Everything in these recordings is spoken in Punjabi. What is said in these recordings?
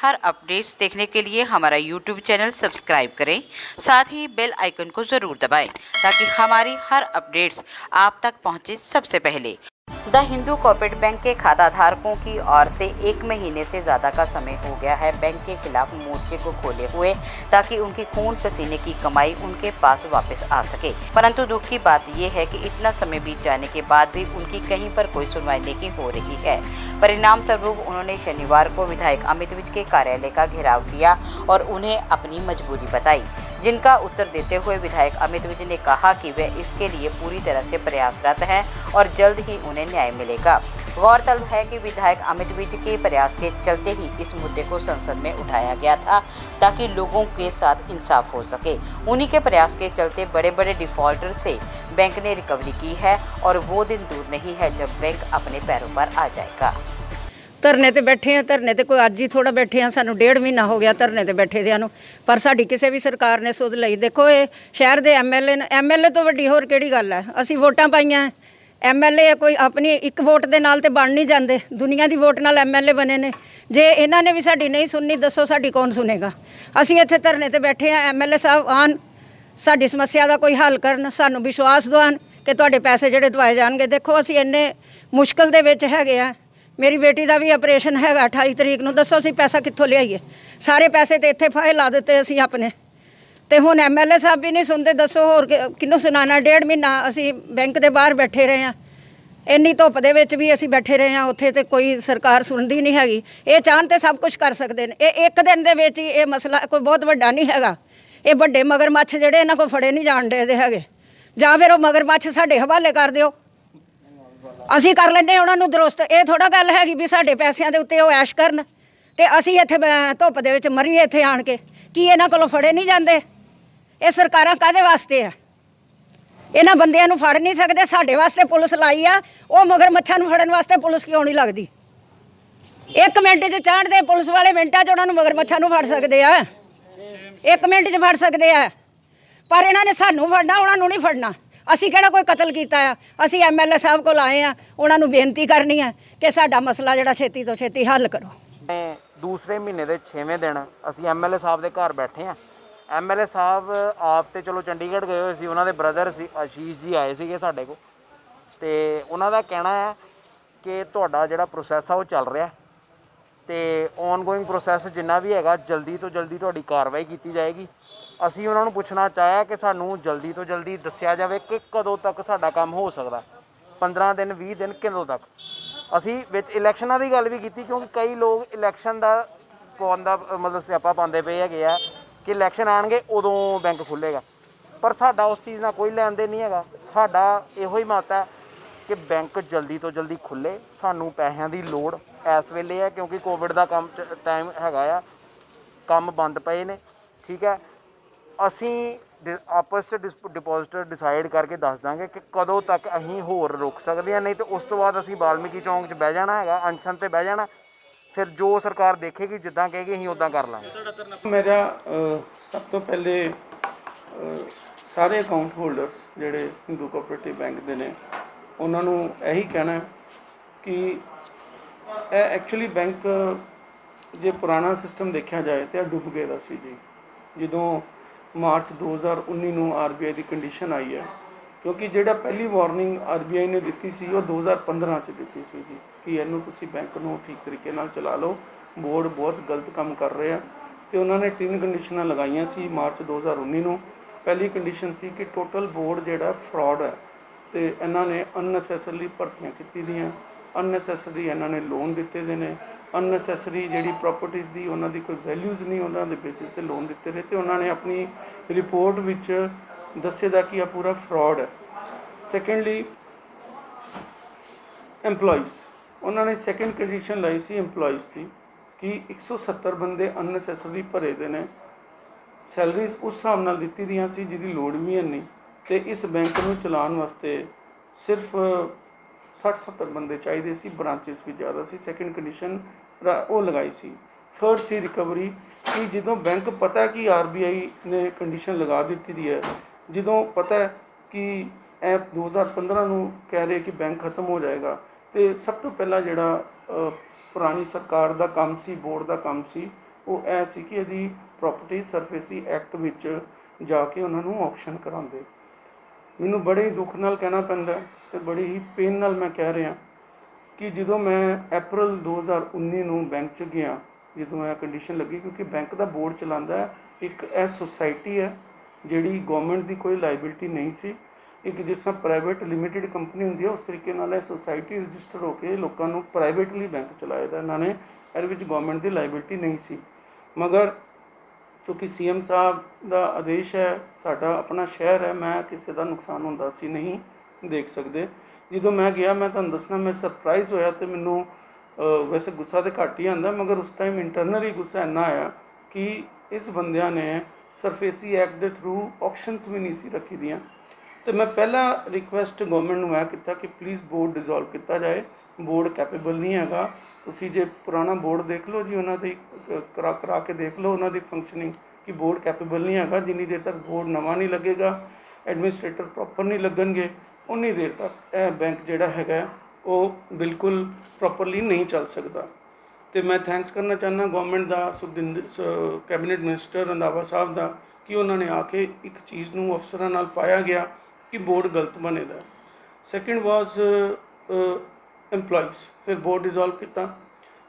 हर अपडेट्स देखने के लिए हमारा यूट्यूब चैनल सब्सक्राइब करें, साथ ही बेल आइकन को ज़रूर दबाएं ताकि हमारी हर अपडेट्स आप तक पहुंचे सबसे पहले। द हिंदू कोऑपरेटिव बैंक के खाता धारकों की ओर से 1 महीने से ज़्यादा का समय हो गया है बैंक के खिलाफ मोर्चे को खोले हुए, ताकि उनकी खून पसीने की कमाई उनके पास वापस आ सके। परंतु दुख की बात यह है कि इतना समय बीत जाने के बाद भी उनकी कहीं पर कोई सुनवाई नहीं हो रही है। परिणाम स्वरूप उन्होंने शनिवार को विधायक अमित विज के कार्यालय का घेराव किया और उन्हें अपनी मजबूरी बताई, जिनका उत्तर देते हुए विधायक अमित विज ने कहा कि वे इसके लिए पूरी तरह से प्रयासरत हैं और जल्द ही उन्हें न्याय मिलेगा। गौरतलब है कि विधायक अमित विज के प्रयास के चलते ही इस मुद्दे को संसद में उठाया गया था, ताकि लोगों के साथ इंसाफ हो सके। उन्हीं के प्रयास के चलते बड़े बड़े डिफॉल्टर से बैंक ने रिकवरी की है और वो दिन दूर नहीं है जब बैंक अपने पैरों पर आ जाएगा। ਧਰਨੇ ਤੇ ਬੈਠੇ ਆ। ਧਰਨੇ ਤੇ ਕੋਈ ਅੱਜ ਹੀ ਥੋੜਾ ਬੈਠੇ ਆ, ਸਾਨੂੰ 1.5 ਮਹੀਨਾ ਹੋ ਗਿਆ ਧਰਨੇ ਤੇ ਬੈਠੇ ਦਿਆਂ ਨੂੰ, ਪਰ ਸਾਡੀ ਕਿਸੇ ਵੀ ਸਰਕਾਰ ਨੇ ਸੁਧ ਲਈ। ਦੇਖੋ ਇਹ ਸ਼ਹਿਰ ਦੇ ਐਮਐਲਏ ਤੋਂ ਵੱਡੀ ਹੋਰ ਕਿਹੜੀ ਗੱਲ ਹੈ। ਅਸੀਂ ਵੋਟਾਂ ਪਾਈਆਂ, ਐਮਐਲਏ ਕੋਈ ਆਪਣੀ ਇੱਕ ਵੋਟ ਦੇ ਨਾਲ ਤੇ ਬਣ ਨਹੀਂ ਜਾਂਦੇ, ਦੁਨੀਆ ਦੀ ਵੋਟ ਨਾਲ ਐਮਐਲਏ ਬਣੇ ਨੇ। ਜੇ ਇਹਨਾਂ ਨੇ ਵੀ ਸਾਡੀ ਨਹੀਂ ਸੁਣਨੀ, ਦੱਸੋ ਸਾਡੀ ਕੌਣ ਸੁਣੇਗਾ। ਅਸੀਂ ਇੱਥੇ ਧਰਨੇ ਤੇ ਬੈਠੇ ਆ, ਐਮਐਲਏ ਸਾਹਿਬ ਆਉਣ, ਸਾਡੀ ਸਮੱਸਿਆ ਦਾ ਕੋਈ ਹੱਲ ਕਰਨ, ਸਾਨੂੰ ਵਿਸ਼ਵਾਸ ਦਿਵਾਉਣ ਕਿ ਤੁਹਾਡੇ ਪੈਸੇ ਜਿਹੜੇ ਦਵਾਏ ਜਾਣਗੇ। ਦੇਖੋ ਅਸੀਂ ਇੰਨੇ ਮੁਸ਼ਕਲ ਦੇ ਵਿੱਚ ਹੈਗੇ ਆ। मेरी बेटी का भी ऑपरेशन है 28 तरीक ਨੂੰ। दसो असी पैसा कितों लियाईए? सारे पैसे तो इत्थे फाहे ला दिते असी अपने, तो हुण एमएलए साहब भी नहीं सुनते। दसो होर किन्नू सुनाना। 1.5 महीना असी बैंक के बाहर बैठे रहे हैं, इन्नी धुप दे विच भी असी बैठे रहे हैं, उत्थे तो कोई सरकार सुनती नहीं हैगी। ये चाहन तो सब कुछ कर सकते हैं। ये एक दिन दे विच ही ये मसला कोई बहुत वड्डा नहीं हैगा। ये वड्डे मगरमच्छ जिहड़े इन्हां कोल फड़े नहीं जाण दे हैगे, जां फिर वो मगरमच्छ साडे हवाले कर दिओ, ਅਸੀਂ ਕਰ ਲੈਂਦੇ ਉਹਨਾਂ ਨੂੰ ਦਰੁਸਤ। ਇਹ ਥੋੜਾ ਗੱਲ ਹੈਗੀ ਵੀ ਸਾਡੇ ਪੈਸਿਆਂ ਦੇ ਉੱਤੇ ਉਹ ਐਸ਼ ਕਰਨ ਤੇ ਅਸੀਂ ਇੱਥੇ ਧੁੱਪ ਦੇ ਵਿੱਚ ਮਰੀਏ ਇੱਥੇ ਆਣ ਕੇ। ਕੀ ਇਹਨਾਂ ਕੋਲੋਂ ਫੜੇ ਨਹੀਂ ਜਾਂਦੇ? ਇਹ ਸਰਕਾਰਾਂ ਕਾਹਦੇ ਵਾਸਤੇ ਆ? ਇਹਨਾਂ ਬੰਦਿਆਂ ਨੂੰ ਫੜ ਨਹੀਂ ਸਕਦੇ। ਸਾਡੇ ਵਾਸਤੇ ਪੁਲਿਸ ਲਾਈ ਆ, ਉਹ ਮਗਰਮੱਛਾਂ ਨੂੰ ਫੜਨ ਵਾਸਤੇ ਪੁਲਿਸ ਕਿਉਂ ਨਹੀਂ ਲੱਗਦੀ? 1 ਮਿੰਟ 'ਚ ਚਾੜਦੇ ਪੁਲਿਸ ਵਾਲੇ, ਮਿੰਟਾਂ 'ਚ ਉਹਨਾਂ ਨੂੰ ਮਗਰਮੱਛਾਂ ਨੂੰ ਫੜ ਸਕਦੇ ਆ, 1 ਮਿੰਟ 'ਚ ਫੜ ਸਕਦੇ ਆ। ਪਰ ਇਹਨਾਂ ਨੇ ਸਾਨੂੰ ਫੜਨਾ, ਉਹਨਾਂ ਨੂੰ ਨਹੀਂ ਫੜਨਾ। ਅਸੀਂ ਕਿਹੜਾ ਕੋਈ ਕਤਲ ਕੀਤਾ ਆ? ਅਸੀਂ ਐਮਐਲਏ ਸਾਹਿਬ ਕੋਲ ਆਏ ਆ, ਉਹਨਾਂ ਨੂੰ ਬੇਨਤੀ ਕਰਨੀ ਹੈ ਕਿ ਸਾਡਾ ਮਸਲਾ ਜਿਹੜਾ ਛੇਤੀ ਤੋਂ ਛੇਤੀ ਹੱਲ ਕਰੋ। ਦੂਸਰੇ ਮਹੀਨੇ ਦੇ 6ਵੇਂ ਦਿਨ ਅਸੀਂ ਐਮਐਲਏ ਸਾਹਿਬ ਦੇ ਘਰ ਬੈਠੇ ਆ। ਐਮਐਲਏ ਸਾਹਿਬ ਆਪ ਤੇ ਚਲੋ ਚੰਡੀਗੜ੍ਹ ਗਏ ਹੋਏ ਸੀ, ਉਹਨਾਂ ਦੇ ਬ੍ਰਦਰ ਸੀ ਆਸ਼ੀਸ਼ ਜੀ ਆਏ ਸੀਗੇ ਸਾਡੇ ਕੋਲ, ਤੇ ਉਹਨਾਂ ਦਾ ਕਹਿਣਾ ਹੈ ਕਿ ਤੁਹਾਡਾ ਜਿਹੜਾ ਪ੍ਰੋਸੈਸ ਆ ਉਹ ਚੱਲ ਰਿਹਾ ਤੇ ਔਨਗੋਇੰਗ ਪ੍ਰੋਸੈਸ ਜਿੰਨਾ ਵੀ ਹੈਗਾ ਜਲਦੀ ਤੋਂ ਜਲਦੀ ਤੁਹਾਡੀ ਕਾਰਵਾਈ ਕੀਤੀ ਜਾਏਗੀ। ਅਸੀਂ ਉਹਨਾਂ ਨੂੰ ਪੁੱਛਣਾ ਚਾਹਿਆ ਕਿ ਸਾਨੂੰ ਜਲਦੀ ਤੋਂ ਜਲਦੀ ਦੱਸਿਆ ਜਾਵੇ ਕਿ ਕਦੋਂ ਤੱਕ ਸਾਡਾ ਕੰਮ ਹੋ ਸਕਦਾ, 15 ਦਿਨ 20 ਦਿਨ ਕਦੋਂ ਤੱਕ। ਅਸੀਂ ਵਿੱਚ ਇਲੈਕਸ਼ਨਾਂ ਦੀ ਗੱਲ ਵੀ ਕੀਤੀ, ਕਿਉਂਕਿ ਕਈ ਲੋਕ ਇਲੈਕਸ਼ਨ ਦਾ ਪਾਉਣ ਦਾ ਮਤਲਬ ਸਿਆਪਾ ਪਾਉਂਦੇ ਪਏ ਹੈਗੇ ਆ ਕਿ ਇਲੈਕਸ਼ਨ ਆਉਣਗੇ ਉਦੋਂ ਬੈਂਕ ਖੁੱਲ੍ਹੇਗਾ, ਪਰ ਸਾਡਾ ਉਸ ਚੀਜ਼ ਨਾਲ ਕੋਈ ਲੈਣ ਦੇਣ ਨਹੀਂ ਹੈਗਾ। ਸਾਡਾ ਇਹੋ ਹੀ ਮਤ ਹੈ ਕਿ ਬੈਂਕ ਜਲਦੀ ਤੋਂ ਜਲਦੀ ਖੁੱਲ੍ਹੇ। ਸਾਨੂੰ ਪੈਸਿਆਂ ਦੀ ਲੋੜ ਇਸ ਵੇਲੇ ਹੈ, ਕਿਉਂਕਿ ਕੋਵਿਡ ਦਾ ਕੰਮ ਟਾਈਮ ਹੈਗਾ ਆ, ਕੰਮ ਬੰਦ ਪਏ ਨੇ, ਠੀਕ ਹੈ। ਅਸੀਂ ਆਪਸ 'ਚ ਡਿਪੋਜ਼ਿਟਰ ਡਿਸਾਈਡ ਕਰਕੇ ਦੱਸ ਦਾਂਗੇ ਕਿ ਕਦੋਂ ਤੱਕ ਅਸੀਂ ਹੋਰ ਰੁਕ ਸਕਦੇ ਹਾਂ, ਨਹੀਂ ਤਾਂ ਉਸ ਤੋਂ ਬਾਅਦ ਅਸੀਂ ਵਾਲਮੀਕੀ ਚੌਂਕ 'ਚ ਬਹਿ ਜਾਣਾ ਹੈਗਾ, ਅਨਸ਼ਨ 'ਤੇ ਬਹਿ ਜਾਣਾ। ਫਿਰ ਜੋ ਸਰਕਾਰ ਦੇਖੇਗੀ, ਜਿੱਦਾਂ ਕਹੇਗੀ ਅਸੀਂ ਉੱਦਾਂ ਕਰ ਲਾਂਗੇ। ਮੇਰਾ ਸਭ ਤੋਂ ਪਹਿਲੇ ਸਾਰੇ ਅਕਾਊਂਟ ਹੋਲਡਰਸ ਜਿਹੜੇ ਹਿੰਦੂ ਕੋਆਪਰੇਟਿਵ ਬੈਂਕ ਦੇ ਨੇ, ਉਹਨਾਂ ਨੂੰ ਇਹੀ ਕਹਿਣਾ ਕਿ ਇਹ ਐਕਚੁਅਲੀ ਬੈਂਕ ਜੇ ਪੁਰਾਣਾ ਸਿਸਟਮ ਦੇਖਿਆ ਜਾਏ ਤਾਂ ਡੁੱਬ ਗਿਆ ਦਾ ਸੀ ਜੀ। ਜਦੋਂ ਮਾਰਚ 2019 ਨੂੰ RBI ਦੀ ਕੰਡੀਸ਼ਨ ਆਈ ਹੈ, ਕਿਉਂਕਿ ਜਿਹੜਾ ਪਹਿਲੀ ਵਾਰਨਿੰਗ RBI ਨੇ ਦਿੱਤੀ ਸੀ ਉਹ 2015 'ਚ ਦਿੱਤੀ ਸੀ ਜੀ ਕਿ ਇਹਨੂੰ ਤੁਸੀਂ ਬੈਂਕ ਨੂੰ ਠੀਕ ਤਰੀਕੇ ਨਾਲ ਚਲਾ ਲਓ, ਬੋਰਡ ਬਹੁਤ ਗਲਤ ਕੰਮ ਕਰ ਰਿਹਾ। ਅਤੇ ਉਹਨਾਂ ਨੇ 3 ਕੰਡੀਸ਼ਨਾਂ ਲਗਾਈਆਂ ਸੀ ਮਾਰਚ 2019 ਨੂੰ। ਪਹਿਲੀ ਕੰਡੀਸ਼ਨ ਸੀ ਕਿ ਟੋਟਲ ਬੋਰਡ ਜਿਹੜਾ ਫਰੋਡ ਹੈ, ਅਤੇ ਇਹਨਾਂ ਨੇ ਅਨਨੈਸੈਸਰੀ ਭਰਤੀਆਂ ਕੀਤੀ ਦੀਆਂ, ਅਨਨੈਸੈਸਰੀ ਇਹਨਾਂ ਨੇ ਲੋਨ ਦਿੱਤੇ ਦੇ ਨੇ, ਅਨਨੈਸੈਸਰੀ ਜਿਹੜੀ ਪ੍ਰੋਪਰਟੀਜ਼ ਦੀ ਉਹਨਾਂ ਦੀ ਕੋਈ ਵੈਲਿਊਜ਼ ਨਹੀਂ, ਉਹਨਾਂ ਦੇ ਬੇਸਿਸ 'ਤੇ ਲੋਨ ਦਿੱਤੇ ਨੇ। ਅਤੇ ਉਹਨਾਂ ਨੇ ਆਪਣੀ ਰਿਪੋਰਟ ਵਿੱਚ ਦੱਸੇ ਦਾ ਕਿ ਇਹ ਪੂਰਾ ਫਰੋਡ ਹੈ। ਸੈਕੰਡਲੀ ਐਮਪਲੋਈਜ਼, ਉਹਨਾਂ ਨੇ ਸੈਕਿੰਡ ਕੰਡੀਸ਼ਨ ਲਾਈ ਸੀ ਐਮਪਲੋਈਜ਼ ਦੀ ਕਿ 170 ਬੰਦੇ ਅਨਨੈਸੈਸਰੀ ਭਰੇ ਦੇ ਨੇ, ਸੈਲਰੀਜ਼ ਉਸ ਹਿਸਾਬ ਨਾਲ ਦਿੱਤੀ ਦੀਆਂ ਸੀ ਜਿਹਦੀ ਲੋੜ ਵੀ ਹੈ ਨਹੀਂ, ਅਤੇ ਇਸ ਬੈਂਕ ਨੂੰ ਚਲਾਉਣ ਵਾਸਤੇ ਸਿਰਫ 60-70 ਬੰਦੇ ਚਾਹੀਦੇ ਸੀ, ਬ੍ਰਾਂਚਿਸ ਵੀ ਜ਼ਿਆਦਾ ਸੀ। ਸੈਕਿੰਡ ਕੰਡੀਸ਼ਨ ਉਹ ਲਗਾਈ ਸੀ। ਥਰਡ ਸੀ ਰਿਕਵਰੀ, ਕਿ ਜਦੋਂ ਬੈਂਕ ਪਤਾ ਕਿ RBI ਨੇ ਕੰਡੀਸ਼ਨ ਲਗਾ ਦਿੱਤੀ ਦੀ ਹੈ, ਜਦੋਂ ਪਤਾ ਕਿ ਇਹ 2015 ਨੂੰ ਕਹਿ ਰਹੇ ਕਿ ਬੈਂਕ ਖਤਮ ਹੋ ਜਾਏਗਾ, ਅਤੇ ਸਭ ਤੋਂ ਪਹਿਲਾਂ ਜਿਹੜਾ ਪੁਰਾਣੀ ਸਰਕਾਰ ਦਾ ਕੰਮ ਸੀ, ਬੋਰਡ ਦਾ ਕੰਮ ਸੀ ਉਹ ਇਹ ਸੀ ਕਿ ਇਹਦੀ ਪ੍ਰੋਪਰਟੀ ਸਰਫੇਸੀ ਐਕਟ ਵਿੱਚ ਜਾ ਕੇ ਉਹਨਾਂ ਨੂੰ ਆਪਸ਼ਨ ਕਰਾਉਂਦੇ। ਮੈਨੂੰ ਬੜੇ ਹੀ ਦੁੱਖ ਨਾਲ ਕਹਿਣਾ ਪੈਂਦਾ ਤੇ ਬੜੀ ਹੀ ਪੇਨ ਨਾਲ ਮੈਂ ਕਹਿ ਰਿਹਾ ਕਿ ਜਦੋਂ ਮੈਂ ਅਪ੍ਰੈਲ 2019 ਨੂੰ ਬੈਂਕ 'ਚ ਗਿਆ, ਜਦੋਂ ਇਹ ਕੰਡੀਸ਼ਨ ਲੱਗੀ, ਕਿਉਂਕਿ ਬੈਂਕ ਦਾ ਬੋਰਡ ਚਲਾਉਂਦਾ ਇੱਕ ਇਹ ਸੁਸਾਇਟੀ ਹੈ ਜਿਹੜੀ ਗਵਰਨਮੈਂਟ ਦੀ ਕੋਈ ਲਾਇਬਿਲਿਟੀ ਨਹੀਂ ਸੀ। ਇੱਕ ਜਿਸ ਤਰ੍ਹਾਂ ਪ੍ਰਾਈਵੇਟ ਲਿਮਿਟਿਡ ਕੰਪਨੀ ਹੁੰਦੀ ਹੈ ਉਸ ਤਰੀਕੇ ਨਾਲ ਇਹ ਸੁਸਾਇਟੀ ਰਜਿਸਟਰ ਹੋ ਕੇ ਲੋਕਾਂ ਨੂੰ ਪ੍ਰਾਈਵੇਟਲੀ ਬੈਂਕ ਚਲਾਇਆ ਦਾ ਇਹਨਾਂ ਨੇ, ਇਹਦੇ ਵਿੱਚ ਗਵਰਨਮੈਂਟ ਦੀ ਲਾਇਬਿਲਿਟੀ ਨਹੀਂ ਸੀ। ਮਗਰ ਕਿਉਂਕਿ ਸੀਐਮ ਸਾਹਿਬ ਦਾ ਆਦੇਸ਼ ਹੈ, ਸਾਡਾ ਆਪਣਾ ਸ਼ਹਿਰ ਹੈ, ਮੈਂ ਕਿਸੇ ਦਾ ਨੁਕਸਾਨ ਹੁੰਦਾ ਸੀ ਨਹੀਂ ਦੇਖ ਸਕਦੇ। ਜਦੋਂ ਮੈਂ ਗਿਆ, ਮੈਂ ਤੁਹਾਨੂੰ ਦੱਸਣਾ, ਮੈਂ ਸਰਪ੍ਰਾਈਜ਼ ਹੋਇਆ ਤੇ ਮੈਨੂੰ ਵੈਸੇ ਗੁੱਸਾ ਤਾਂ ਘੱਟ ਹੀ ਆਉਂਦਾ, ਮਗਰ ਉਸ ਟਾਈਮ ਇੰਟਰਨਲੀ ਗੁੱਸਾ ਇੰਨਾ ਆਇਆ ਕਿ ਇਸ ਬੰਦਿਆਂ ਨੇ ਸਰਫੇਸੀ ਐਕਟ ਦੇ ਥਰੂ ਆਪਸ਼ਨਸ ਵੀ ਨਹੀਂ ਸੀ ਰੱਖੀ ਦੀਆਂ। ਤੇ ਮੈਂ ਪਹਿਲਾ ਰਿਕੁਐਸਟ ਗਵਰਨਮੈਂਟ ਨੂੰ ਇਹ ਕੀਤਾ ਕਿ ਪਲੀਜ਼ ਬੋਰਡ ਡਿਸੋਲਵ ਕੀਤਾ ਜਾਏ, ਬੋਰਡ ਕੈਪੇਬਲ ਨਹੀਂ ਹੈਗਾ। ਤੁਸੀਂ ਜੇ ਪੁਰਾਣਾ ਬੋਰਡ ਦੇਖ ਲਓ ਜੀ, ਉਹਨਾਂ ਦੀ ਕਰਾ ਕੇ ਦੇਖ ਲਓ ਉਹਨਾਂ ਦੀ ਫੰਕਸ਼ਨਿੰਗ, ਕਿ ਬੋਰਡ ਕੈਪੇਬਲ ਨਹੀਂ ਹੈਗਾ। ਜਿੰਨੀ ਦੇਰ ਤੱਕ ਬੋਰਡ ਨਵਾਂ ਨਹੀਂ ਲੱਗੇਗਾ, ਐਡਮਿਨਿਸਟ੍ਰੇਟਰ ਪ੍ਰੋਪਰ ਨਹੀਂ ਲੱਗਣਗੇ, ਉਨੀ ਦੇਰ ਤੱਕ ਇਹ ਬੈਂਕ ਜਿਹੜਾ ਹੈਗਾ ਉਹ ਬਿਲਕੁਲ ਪ੍ਰੋਪਰਲੀ ਨਹੀਂ ਚੱਲ ਸਕਦਾ। ਤੇ ਮੈਂ ਥੈਂਕਸ ਕਰਨਾ ਚਾਹੁੰਦਾ ਗਵਰਨਮੈਂਟ ਦਾ, ਕੈਬਨਿਟ ਮਿਨਿਸਟਰ ਰੰਧਾਵਾ ਸਾਹਿਬ ਦਾ, ਕਿ ਉਹਨਾਂ ਨੇ ਆ ਕੇ ਇੱਕ ਚੀਜ਼ ਨੂੰ ਅਫਸਰਾਂ ਨਾਲ ਪਾਇਆ ਗਿਆ ਕਿ ਬੋਰਡ ਗਲਤ ਬਣੇਦਾ। ਸੈਕਿੰਡ ਵਾਸ EMPLOYEES। ਫਿਰ ਬੋਰਡ ਡਿਸੋਲਵ ਕੀਤਾ।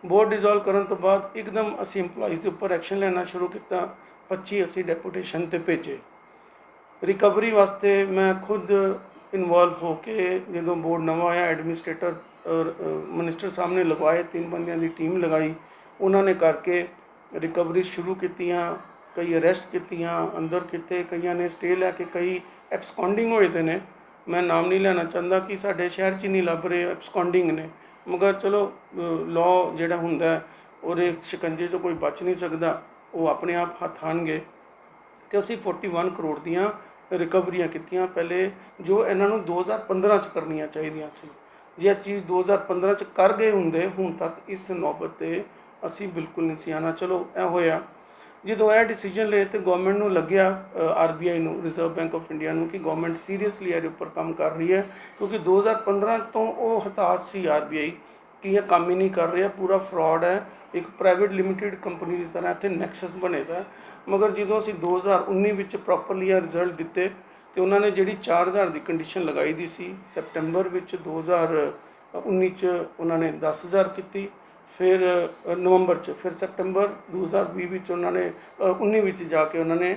ਬੋਰਡ ਡਿਸੋਲਵ ਕਰਨ ਤੋਂ ਬਾਅਦ ਇੱਕਦਮ ਅਸੀਂ EMPLOYEES ਦੇ ਉੱਪਰ ਐਕਸ਼ਨ ਲੈਣਾ ਸ਼ੁਰੂ ਕੀਤਾ। 25 ਅਸੀਂ ਡੈਪੂਟੇਸ਼ਨ 'ਤੇ ਭੇਜੇ। ਰਿਕਵਰੀ ਵਾਸਤੇ ਮੈਂ ਖੁਦ ਇਨਵੋਲਵ ਹੋ ਕੇ, ਜਦੋਂ ਬੋਰਡ ਨਵਾਂ ਆਇਆ, ਐਡਮਿਨਿਸਟ੍ਰੇਟਰ ਮਿਨਿਸਟਰ ਸਾਹਮਣੇ ਲਗਵਾਏ, 3 ਬੰਦਿਆਂ ਦੀ ਟੀਮ ਲਗਾਈ, ਉਹਨਾਂ ਨੇ ਕਰਕੇ ਰਿਕਵਰੀ ਸ਼ੁਰੂ ਕੀਤੀਆਂ। ਕਈ ਅਰੈਸਟ ਕੀਤੀਆਂ, ਅੰਦਰ ਕੀਤੇ, ਕਈਆਂ ਨੇ ਸਟੇ ਲੈ ਕੇ, ਕਈ ਐਬਸਕੌਂਡਿੰਗ ਹੋਏ ਦੇ ਨੇ। ਮੈਂ ਨਾਮ ਨਹੀਂ ਲੈਣਾ ਚਾਹੁੰਦਾ ਕਿ ਸਾਡੇ ਸ਼ਹਿਰ 'ਚ ਨਹੀਂ ਲੱਭ ਰਹੇ, ਐਬਸਕੌਂਡਿੰਗ ਨੇ। ਮਗਰ ਚਲੋ ਲਾਅ ਜਿਹੜਾ ਹੁੰਦਾ ਉਹਦੇ ਸ਼ਿਕੰਜੇ 'ਚੋਂ ਕੋਈ ਬਚ ਨਹੀਂ ਸਕਦਾ, ਉਹ ਆਪਣੇ ਆਪ ਹੱਥ ਆਉਣਗੇ। ਅਤੇ ਅਸੀਂ 41 ਕਰੋੜ ਦੀਆਂ ਰਿਕਵਰੀਆਂ ਕੀਤੀਆਂ ਪਹਿਲੇ, ਜੋ ਇਹਨਾਂ ਨੂੰ 2015 'ਚ ਕਰਨੀਆਂ ਚਾਹੀਦੀਆਂ ਸੀ। ਜੇ ਇਹ ਚੀਜ਼ 2015 'ਚ ਕਰ ਗਏ ਹੁੰਦੇ, ਹੁਣ ਤੱਕ ਇਸ ਨੌਬਤ 'ਤੇ ਅਸੀਂ ਬਿਲਕੁਲ ਨਹੀਂ ਸੀ ਆਉਣਾ। ਚਲੋ ਇਹ ਹੋਇਆ। ਜਦੋਂ ਇਹ ਡਿਸੀਜਨ ਲਏ ਤਾਂ ਗਵਰਨਮੈਂਟ ਨੂੰ ਲੱਗਿਆ, RBI ਨੂੰ, ਰਿਜ਼ਰਵ ਬੈਂਕ ਆਫ ਇੰਡੀਆ ਨੂੰ, ਕਿ ਗਵਰਨਮੈਂਟ ਸੀਰੀਅਸਲੀ ਇਹਦੇ ਉੱਪਰ ਕੰਮ ਕਰ ਰਹੀ ਹੈ। ਕਿਉਂਕਿ 2015 ਤੋਂ ਉਹ ਹਤਾਸ਼ ਸੀ RBI ਕਿ ਇਹ ਕੰਮ ਹੀ ਨਹੀਂ ਕਰ ਰਿਹਾ, ਪੂਰਾ ਫਰਾਡ ਹੈ, ਇੱਕ ਪ੍ਰਾਈਵੇਟ ਲਿਮਿਟਿਡ ਕੰਪਨੀ ਦੀ ਤਰ੍ਹਾਂ ਇੱਥੇ ਨੈਕਸਸ ਬਣੇਦਾ। ਮਗਰ ਜਦੋਂ ਅਸੀਂ 2019 ਵਿੱਚ ਪ੍ਰੋਪਰਲੀ ਇਹ ਰਿਜ਼ਲਟ ਦਿੱਤੇ ਤੇ ਉਹਨਾਂ ਨੇ ਜਿਹੜੀ 4000 ਦੀ ਕੰਡੀਸ਼ਨ ਲਗਾਈ ਦੀ ਸੀ, ਸੈਪਟੈਂਬਰ ਵਿੱਚ 2019 'ਚ ਉਹਨਾਂ ਨੇ 10000 ਕੀਤੀ, ਫਿਰ ਨਵੰਬਰ 'ਚ, ਫਿਰ ਸੈਪਟੈਂਬਰ 2020 ਵਿੱਚ ਉਹਨਾਂ ਨੇ 19 ਵਿੱਚ ਜਾ ਕੇ ਉਹਨਾਂ ਨੇ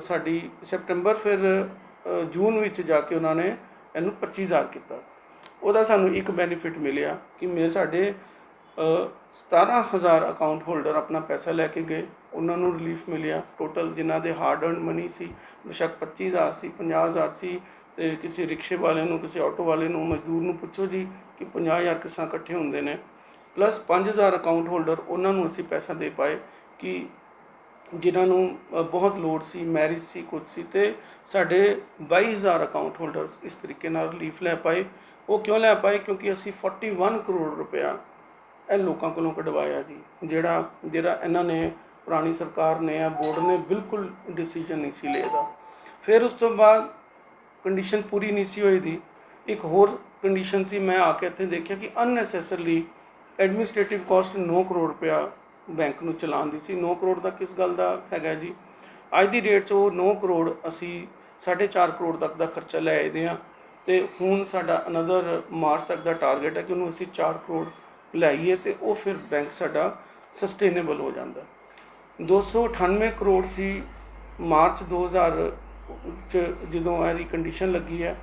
ਸਾਡੀ ਸੈਪਟੈਂਬਰ, ਫਿਰ ਜੂਨ ਵਿੱਚ ਜਾ ਕੇ ਉਹਨਾਂ ਨੇ ਇਹਨੂੰ 25000 ਕੀਤਾ। ਉਹਦਾ ਸਾਨੂੰ ਇੱਕ ਬੈਨੀਫਿਟ ਮਿਲਿਆ ਕਿ ਸਾਡੇ 17000 ਅਕਾਊਂਟ ਹੋਲਡਰ ਆਪਣਾ ਪੈਸਾ ਲੈ ਕੇ ਗਏ, ਉਹਨਾਂ ਨੂੰ ਰਿਲੀਫ ਮਿਲਿਆ। ਟੋਟਲ ਜਿਨ੍ਹਾਂ ਦੇ ਹਾਰਡ ਅਰਨਡ ਮਨੀ ਸੀ, ਬੇਸ਼ੱਕ 25000 ਸੀ, 50000 ਸੀ, ਅਤੇ ਕਿਸੇ ਰਿਕਸ਼ੇ ਵਾਲੇ ਨੂੰ, ਕਿਸੇ ਆਟੋ ਵਾਲੇ ਨੂੰ, ਮਜ਼ਦੂਰ ਨੂੰ ਪੁੱਛੋ ਜੀ ਕਿ 50000 ਕਿਸ ਤਰ੍ਹਾਂ ਇਕੱਠੇ ਹੁੰਦੇ ਨੇ। ਪਲੱਸ 5000 ਅਕਾਊਂਟ ਹੋਲਡਰ, ਉਹਨਾਂ ਨੂੰ ਅਸੀਂ ਪੈਸਾ ਦੇ ਪਾਏ ਕਿ ਜਿਨ੍ਹਾਂ ਨੂੰ ਬਹੁਤ ਲੋੜ ਸੀ, ਮੈਰਿਜ ਸੀ, ਕੁਝ ਸੀ, ਅਤੇ ਸਾਡੇ 22000 ਅਕਾਊਂਟ ਹੋਲਡਰਸ ਇਸ ਤਰੀਕੇ ਨਾਲ ਰਿਲੀਫ ਲੈ ਪਾਏ। ਉਹ ਕਿਉਂ ਲੈ ਪਾਏ? ਕਿਉਂਕਿ ਅਸੀਂ 41 ਕਰੋੜ ਰੁਪਇਆ ਇਹ ਲੋਕਾਂ ਕੋਲੋਂ ਕਢਵਾਇਆ ਜੀ, ਜਿਹੜਾ ਇਹਨਾਂ ਨੇ, ਪੁਰਾਣੀ ਸਰਕਾਰ ਨੇ, ਬੋਰਡ ਨੇ ਬਿਲਕੁਲ ਡਿਸੀਜਨ ਨਹੀਂ ਸੀ ਲਿਆ। ਫਿਰ ਉਸ ਤੋਂ ਬਾਅਦ ਕੰਡੀਸ਼ਨ ਪੂਰੀ ਨਹੀਂ ਸੀ ਹੋਈ ਦੀ, ਇੱਕ ਹੋਰ ਕੰਡੀਸ਼ਨ ਸੀ। ਮੈਂ ਆ ਕੇ ਇੱਥੇ ਦੇਖਿਆ ਕਿ ਅਨਨੈਸੈਸਰਲੀ ਐਡਮਿਨਿਸਟ੍ਰੇਟਿਵ ਕਾਸਟ 9 ਕਰੋੜ ਰੁਪਇਆ ਬੈਂਕ ਨੂੰ ਚਲਾਉਣ ਦੀ ਸੀ। 9 ਕਰੋੜ ਦਾ ਕਿਸ ਗੱਲ ਦਾ ਹੈਗਾ ਜੀ? ਅੱਜ ਦੀ ਡੇਟ 'ਚ ਉਹ 9 ਕਰੋੜ ਅਸੀਂ 4.5 ਕਰੋੜ ਤੱਕ ਦਾ ਖਰਚਾ ਲੈ ਆਏ ਹਾਂ, ਅਤੇ ਹੁਣ ਸਾਡਾ ਅਨਦਰ ਮਾਰਚ ਤੱਕ ਦਾ ਟਾਰਗੇਟ ਹੈ ਕਿ ਉਹਨੂੰ ਅਸੀਂ 4 ਕਰੋੜ ਲਾਈਏ, ਅਤੇ ਉਹ ਫਿਰ ਬੈਂਕ ਸਾਡਾ ਸਸਟੇਨੇਬਲ ਹੋ ਜਾਂਦਾ। 298 ਕਰੋੜ ਸੀ ਮਾਰਚ 2000 'ਚ ਜਦੋਂ ਇਹਦੀ ਕੰਡੀਸ਼ਨ ਲੱਗੀ ਹੈ।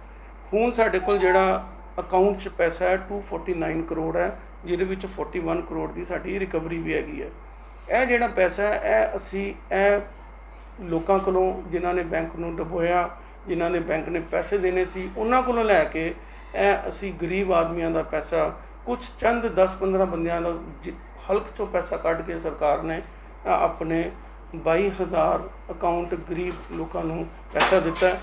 ਹੁਣ ਸਾਡੇ ਕੋਲ ਜਿਹੜਾ ਅਕਾਊਂਟ 'ਚ ਪੈਸਾ ਹੈ 249 ਕਰੋੜ ਹੈ, ਜਿਹਦੇ ਵਿੱਚ 41 ਕਰੋੜ ਦੀ ਸਾਡੀ ਰਿਕਵਰੀ ਵੀ ਹੈਗੀ ਹੈ। ਇਹ ਜਿਹੜਾ ਪੈਸਾ ਹੈ ਇਹ ਅਸੀਂ ਲੋਕਾਂ ਕੋਲੋਂ, ਜਿਨ੍ਹਾਂ ਨੇ ਬੈਂਕ ਨੂੰ ਡੁਬੋਇਆ, ਜਿਨ੍ਹਾਂ ਨੇ ਬੈਂਕ ਨੇ ਪੈਸੇ ਦੇਣੇ ਸੀ, ਉਹਨਾਂ ਕੋਲੋਂ ਲੈ ਕੇ ਇਹ ਅਸੀਂ ਗਰੀਬ ਆਦਮੀਆਂ ਦਾ ਪੈਸਾ, ਕੁਝ ਚੰਦ 10-15 ਬੰਦਿਆਂ ਦਾ ਹਲਕ 'ਚੋਂ ਪੈਸਾ ਕੱਢ ਕੇ ਸਰਕਾਰ ਨੇ ਆਪਣੇ 22000 ਅਕਾਊਂਟ ਗਰੀਬ ਲੋਕਾਂ ਨੂੰ ਪੈਸਾ ਦਿੱਤਾ।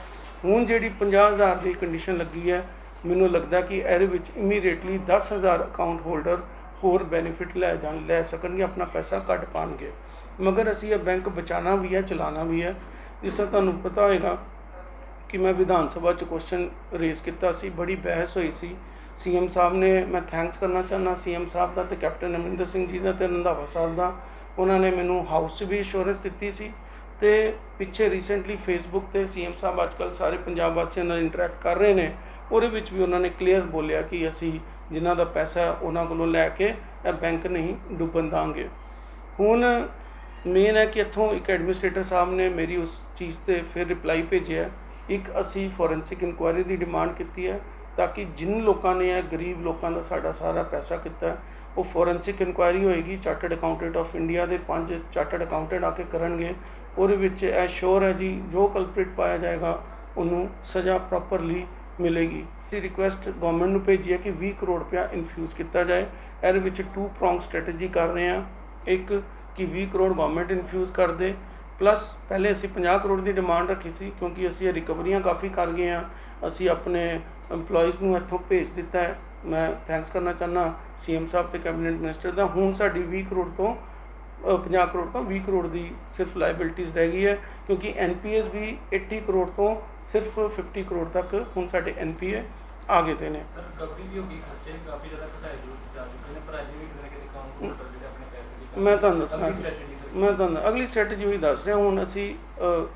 ਹੁਣ ਜਿਹੜੀ 50000 ਦੀ ਕੰਡੀਸ਼ਨ ਲੱਗੀ ਹੈ, ਮੈਨੂੰ ਲੱਗਦਾ ਕਿ ਇਹਦੇ ਵਿੱਚ ਇਮੀਡੀਏਟਲੀ 10000 ਅਕਾਊਂਟ ਹੋਲਡਰ ਹੋਰ ਬੈਨੀਫਿਟ ਲੈ ਸਕਣਗੇ, ਆਪਣਾ ਪੈਸਾ ਕੱਢ ਪਾਉਣਗੇ। ਮਗਰ ਅਸੀਂ ਇਹ ਬੈਂਕ ਬਚਾਉਣਾ ਵੀ ਹੈ, ਚਲਾਉਣਾ ਵੀ ਹੈ। ਜਿਸ ਤਰ੍ਹਾਂ ਤੁਹਾਨੂੰ ਪਤਾ ਹੋਏਗਾ ਕਿ ਮੈਂ ਵਿਧਾਨ ਸਭਾ 'ਚ ਕੁਐਸਚਨ ਰੇਜ਼ ਕੀਤਾ ਸੀ, ਬੜੀ ਬਹਿਸ ਹੋਈ ਸੀ। CM ਸਾਹਿਬ ਨੇ, ਮੈਂ ਥੈਂਕਸ ਕਰਨਾ ਚਾਹੁੰਦਾ CM ਸਾਹਿਬ ਦਾ, ਅਤੇ ਕੈਪਟਨ ਅਮਰਿੰਦਰ ਸਿੰਘ ਜੀ ਦਾ, ਅਤੇ ਰੰਧਾਵਾ ਸਾਹਿਬ ਦਾ, ਉਹਨਾਂ ਨੇ ਮੈਨੂੰ ਹਾਊਸ 'ਚ ਵੀ ਇੰਸ਼ੋਰੈਂਸ ਦਿੱਤੀ ਸੀ ਤੇ ਪਿੱਛੇ ਰੀਸੈਂਟਲੀ ਫੇਸਬੁੱਕ ਤੇ ਸੀਐਮ ਸਾਹਿਬ ਅੱਜਕੱਲ੍ਹ ਸਾਰੇ ਪੰਜਾਬ ਵਾਸੀਆਂ ਨਾਲ ਇੰਟਰੈਕਟ ਕਰ ਰਹੇ ਨੇ, ਉਹਦੇ ਵਿੱਚ ਵੀ ਉਹਨਾਂ ਨੇ ਕਲੀਅਰ ਬੋਲਿਆ ਕਿ ਅਸੀਂ ਜਿਨ੍ਹਾਂ ਦਾ ਪੈਸਾ ਉਹਨਾਂ ਕੋਲੋਂ ਲੈ ਕੇ ਇਹ ਬੈਂਕ ਨਹੀਂ ਡੁੱਬਣ ਦਾਂਗੇ। ਹੁਣ ਮੇਨ ਹੈ ਕਿ ਇੱਥੋਂ ਇੱਕ ਐਡਮਿਨਿਸਟ੍ਰੇਟਰ ਸਾਹਿਬ ਨੇ ਮੇਰੀ ਉਸ ਚੀਜ਼ 'ਤੇ ਫਿਰ ਰਿਪਲਾਈ ਭੇਜਿਆ। ਇੱਕ ਅਸੀਂ ਫੋਰੈਂਸਿਕ ਇਨਕੁਆਇਰੀ ਦੀ ਡਿਮਾਂਡ ਕੀਤੀ ਹੈ ਤਾਂ ਕਿ ਜਿਨ ਲੋਕਾਂ ਨੇ ਇਹ ਗਰੀਬ ਲੋਕਾਂ ਦਾ ਸਾਡਾ ਸਾਰਾ ਪੈਸਾ ਕੀਤਾ ਉਹ ਫੋਰੈਂਸਿਕ ਇਨਕੁਆਇਰੀ ਹੋਏਗੀ। ਚਾਰਟਰਡ ਅਕਾਊਂਟੈਂਟ ਆਫ ਇੰਡੀਆ ਦੇ 5 ਚਾਰਟਰਡ ਅਕਾਊਂਟੈਂਟ ਆ ਕੇ ਕਰਨਗੇ। ਉਹਦੇ ਵਿੱਚ ਇਹ ਸ਼ੋਰ ਹੈ ਜੀ ਜੋ ਕਲਪ੍ਰਿਟ ਪਾਇਆ ਜਾਏਗਾ ਉਹਨੂੰ ਸਜ਼ਾ ਪ੍ਰੋਪਰਲੀ ਮਿਲੇਗੀ। ਅਸੀਂ ਰਿਕੁਐਸਟ ਗਵਰਨਮੈਂਟ ਨੂੰ ਭੇਜੀ ਹੈ ਕਿ 20 ਕਰੋੜ ਰੁਪਇਆ ਇਨਫਿਊਜ਼ ਕੀਤਾ ਜਾਏ। ਇਹਦੇ ਵਿੱਚ 2 ਪ੍ਰੋਂਗ ਸਟ੍ਰੈਟਜੀ ਕਰ ਰਹੇ ਹਾਂ। ਇੱਕ ਕਿ 20 ਕਰੋੜ ਗਵਰਨਮੈਂਟ ਇਨਫਿਊਜ਼ ਕਰ ਦੇ, ਪਲੱਸ ਪਹਿਲੇ ਅਸੀਂ 50 ਕਰੋੜ ਦੀ ਡਿਮਾਂਡ ਰੱਖੀ ਸੀ ਕਿਉਂਕਿ ਅਸੀਂ ਇਹ ਰਿਕਵਰੀਆਂ ਕਾਫੀ ਕਰ ਗਏ ਹਾਂ। ਅਸੀਂ ਆਪਣੇ EMPLOYEES ਨੂੰ ਇੱਥੋਂ ਭੇਜ ਦਿੱਤਾ ਹੈ। ਮੈਂ ਥੈਂਕਸ ਕਰਨਾ ਚਾਹੁੰਦਾ ਸੀਐਮ ਸਾਹਿਬ ਤੇ ਕੈਬਨਿਟ ਮਿਨਿਸਟਰ ਦਾ। ਹੁਣ ਸਾਡੀ 20 ਕਰੋੜ ਤੋਂ 50 ਕਰੋੜ ਤੋਂ 20 ਕਰੋੜ ਦੀ ਸਿਰਫ ਲਾਇਬਿਲਟੀਜ਼ ਰਹਿ ਗਈ ਹੈ ਕਿਉਂਕਿ NPAs ਵੀ 80 ਕਰੋੜ ਤੋਂ ਸਿਰਫ 50 ਕਰੋੜ ਤੱਕ ਹੁਣ ਸਾਡੇ NPA ਆ ਗਏ ਦੇ ਨੇ। ਸਰ ਰਿਕਵਰੀ ਵੀ ਹੋ ਗਈ, ਖਰਚੇ ਵੀ ਕਾਫੀ ਜ਼ਿਆਦਾ ਘਟਾਏ ਜਾ ਚੁੱਕੇ ਨੇ, ਪਰ ਅਜੇ ਵੀ ਕਿਤੇ ਨਾ ਕਿਤੇ ਅਕਾਊਂਟ ਹੋਲਡਰ ਜਿਹੜੇ ਆਪਣੇ ਪੈਸੇ ਦੀ ਮੈਂ ਤੁਹਾਨੂੰ ਅਗਲੀ ਸਟ੍ਰੈਟਜੀ ਵੀ ਦੱਸ ਰਿਹਾ। ਹੁਣ ਅਸੀਂ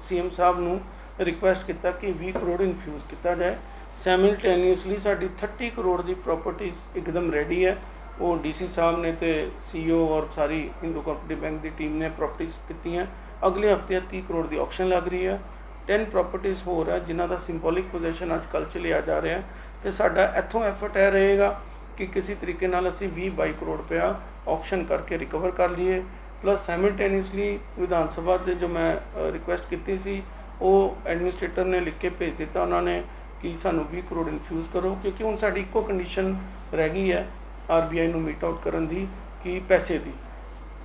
ਸੀਐਮ ਸਾਹਿਬ ਨੂੰ ਰਿਕੁਐਸਟ ਕੀਤਾ ਕਿ 20 ਕਰੋੜ ਇਨਫਿਊਜ਼ ਕੀਤਾ ਜਾਏ। ਸਾਈਮਲਟੇਨੀਅਸਲੀ ਸਾਡੀ 30 ਕਰੋੜ ਦੀ ਪ੍ਰਾਪਰਟੀਜ਼ ਇੱਕਦਮ ਰੈਡੀ ਹੈ। ਉਹ DC ਸਾਹਿਬ ਨੇ ਤੇ CEO ਔਰ ਸਾਰੀ ਹਿੰਦੂ ਕੋਆਪਰੇਟਿਵ ਬੈਂਕ ਦੀ ਟੀਮ ਨੇ ਪ੍ਰਾਪਰਟੀਜ਼ ਕੀਤੀਆਂ। ਅਗਲੇ ਹਫਤੇ 30 ਕਰੋੜ ਦੀ ਆਕਸ਼ਨ ਲੱਗ ਰਹੀ ਹੈ। 10 ਪ੍ਰਾਪਰਟੀਜ਼ ਹੋਰ ਹੈ ਜਿਨ੍ਹਾਂ ਦਾ ਸਿੰਬੋਲਿਕ ਪੋਜੀਸ਼ਨ ਅੱਜ ਕੱਲ੍ਹ 'ਚ ਲਿਆ ਜਾ ਰਿਹਾ ਤੇ ਸਾਡਾ ਇੱਥੋਂ ਐਫਰਟ ਇਹ ਰਹੇਗਾ ਕਿ ਕਿਸੇ ਤਰੀਕੇ ਨਾਲ ਅਸੀਂ 20-22 ਕਰੋੜ ਰੁਪਇਆ ਆਕਸ਼ਨ ਕਰਕੇ ਰਿਕਵਰ ਕਰ ਲਈਏ। ਪਲੱਸ ਸਾਈਮਲਟੇਨੀਅਸਲੀ ਵਿਧਾਨ ਸਭਾ ਦੇ ਜੋ ਮੈਂ ਰਿਕੁਐਸਟ ਕੀਤੀ ਸੀ ਉਹ ਐਡਮਿਨਿਸਟ੍ਰੇਟਰ ਨੇ ਲਿਖ ਕੇ ਭੇਜ ਦਿੱਤਾ ਉਹਨਾਂ ਨੇ ਕਿ ਸਾਨੂੰ 20 ਕਰੋੜ ਇਨਫਿਊਜ਼ ਕਰੋ ਕਿਉਂਕਿ ਹੁਣ ਸਾਡੀ ਇੱਕੋ ਕੰਡੀਸ਼ਨ ਰਹਿ ਗਈ ਹੈ RBI ਨੂੰ ਮੀਟ ਆਊਟ ਕਰਨ ਦੀ ਕਿ ਪੈਸੇ ਦੀ,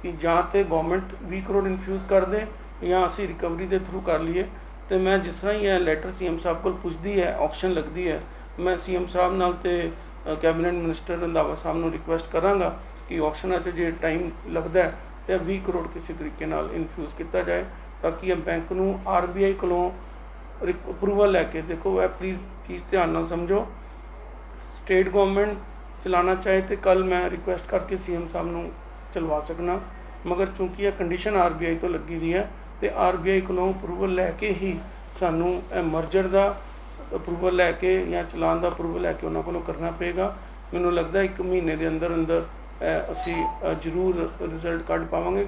ਕਿ ਜਾਂ ਤਾਂ ਗਵਰਨਮੈਂਟ 20 ਕਰੋੜ ਇਨਫਿਊਜ਼ ਕਰ ਦੇ ਜਾਂ ਅਸੀਂ ਰਿਕਵਰੀ ਦੇ ਥਰੂ ਕਰ ਲਈਏ। ਤੇ ਮੈਂ ਜਿਸ ਤਰ੍ਹਾਂ ਹੀ ਇਹ ਲੈਟਰ ਸੀਐਮ ਸਾਹਿਬ ਕੋਲ ਪੁੱਜਦੀ ਹੈ, ਆਕਸ਼ਨ ਲੱਗਦੀ ਹੈ, ਮੈਂ ਸੀਐਮ ਸਾਹਿਬ ਨਾਲ ਤੇ ਕੈਬਨਿਟ ਮਿਨਿਸਟਰ ਰੰਧਾਵਾ ਸਾਹਿਬ ਨੂੰ ਰਿਕੁਐਸਟ ਕਰਾਂਗਾ ਕਿ ਆਕਸ਼ਨਾਂ 'ਚ ਜੇ ਟਾਈਮ ਲੱਗਦਾ ਤੇ 20 ਕਰੋੜ ਕਿਸੇ ਤਰੀਕੇ ਨਾਲ ਇਨਫਿਊਜ਼ ਕੀਤਾ ਜਾਏ ਤਾਂ ਕਿ ਇਹ ਬੈਂਕ ਨੂੰ RBI ਕੋਲੋਂ ਅਪਰੂਵਲ ਲੈ ਕੇ, ਦੇਖੋ ਇਹ ਪਲੀਜ਼ ਚੀਜ਼ ਧਿਆਨ ਨਾਲ ਸਮਝੋ, ਸਟੇਟ ਗਵਰਨਮੈਂਟ ਚਲਾਉਣਾ ਚਾਹੇ ਤੇ ਕੱਲ ਮੈਂ ਰਿਕੁਐਸਟ ਕਰਕੇ ਸੀਐਮ ਸਾਹਿਬ ਨੂੰ ਚਲਵਾ ਸਕਣਾ, ਮਗਰ ਚूँकि ਇਹ ਕੰਡੀਸ਼ਨ RBI ਤੋਂ ਲੱਗੀ ਦੀ ਹੈ ਤੇ RBI ਕੋਲੋਂ ਅਪਰੂਵਲ ਲੈ ਕੇ ਹੀ ਸਾਨੂੰ ਇਹ ਮਰਜਰ ਦਾ ਅਪਰੂਵਲ ਲੈ ਕੇ ਜਾਂ ਚਲਾਨ ਦਾ ਅਪਰੂਵਲ ਲੈ ਕੇ ਉਹਨਾਂ ਕੋਲੋਂ ਕਰਨਾ ਪਏਗਾ। ਮੈਨੂੰ ਲੱਗਦਾ 1 ਮਹੀਨੇ ਦੇ ਅੰਦਰ ਅੰਦਰ ਅਸੀਂ ਜ਼ਰੂਰ ਰਿਜ਼ਲਟ ਕੱਢ ਪਾਵਾਂਗੇ।